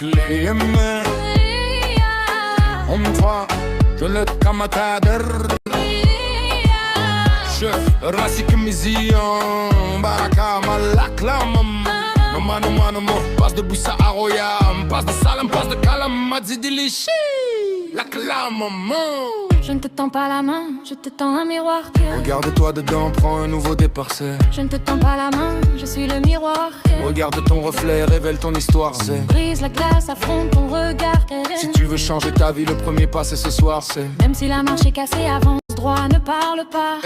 bekleyemem. Umfa Güllet kamatadır. Şu rasikimizi baraka malaklamam. Mano, passe de Boussa à Royam, passe de Salam, passe de Kalam, Madzidili, la maman. Je ne te tends pas la main, je te tends un miroir. Regarde-toi dedans, prends un nouveau départ, c'est. Je ne te tends pas la main, je suis le miroir. Regarde ton reflet, révèle ton histoire, c'est. Brise la glace, affronte ton regard. Si tu veux changer ta vie, le premier pas c'est ce soir, c'est. Même si la marche est cassée, avance droit, ne parle pas.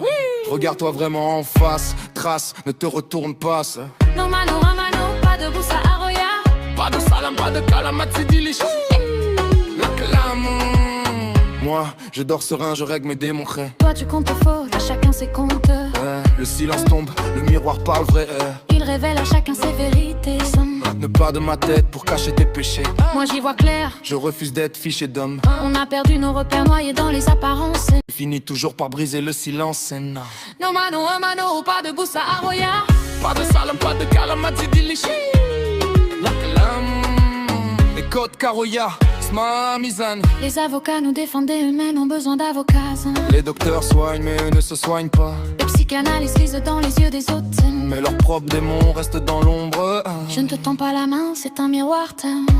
Oui. Regarde-toi vraiment en face, trace, ne te retourne pas, c'est. Non mano, pas de Boussa à Roya. Pas de Salam, pas de Kalam, Madzidili, la Moi, je dors serein, je règle mes démons. Toi tu comptes faux, à chacun ses comptes. Le silence tombe, le miroir parle vrai. Il révèle à chacun ses vérités. Ne pas de ma tête pour cacher tes péchés. Moi j'y vois clair, je refuse d'être fiché d'homme. On a perdu nos repères noyés dans les apparences. Finit toujours par briser le silence. Non mano, pas de Boussa à Roya. Pas de Salam, pas de Kalam, Madzidili, la Les codes Karoya, Sma Mizan. Les avocats nous défendent et eux-mêmes ont besoin d'avocats. Les docteurs soignent mais eux ne se soignent pas. Les psychanalystes lisent dans les yeux des autres. Mais leurs propres démons restent dans l'ombre. Je ne te tends pas la main, c'est un miroir.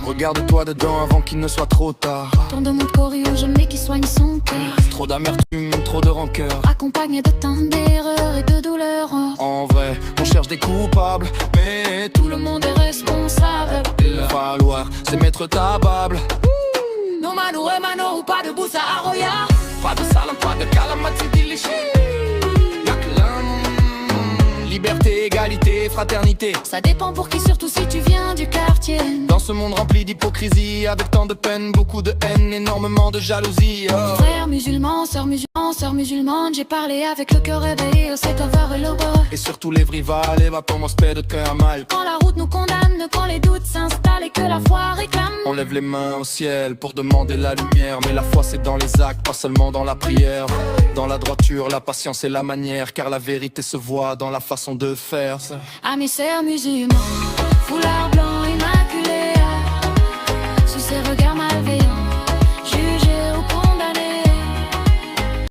Regarde-toi dedans avant qu'il ne soit trop tard. Tourne de monde coriouge mais qui soigne son cœur. Trop d'amertume, trop de rancœur. Accompagné de tant d'erreurs et de douleurs. En vrai, on cherche des coupables, mais tout le monde est responsable. Il va falloir, c'est mettre ta bable. Non mano, pas de Boussa à Roya. Pas de Salam, pas de Kalam, Madzidili, liberté, égalité, fraternité. Ça dépend pour qui, surtout si tu viens du quartier. Dans ce monde rempli d'hypocrisie, avec tant de peine, beaucoup de haine, énormément de jalousie. Frères musulmans, sœurs musulmanes, j'ai parlé avec le cœur réveillé, c'est over et l'horreur. Et surtout les rivales, et va pour mon spé de cœur mal. Quand la route nous condamne, quand les doutes s'installent et que la foi réclame, on lève les mains au ciel pour demander la lumière. Mais la foi c'est dans les actes, pas seulement dans la prière. Dans la droiture, la patience et la manière, car la vérité se voit dans la façon de faire. Amis sœurs musulmans, foulard blanc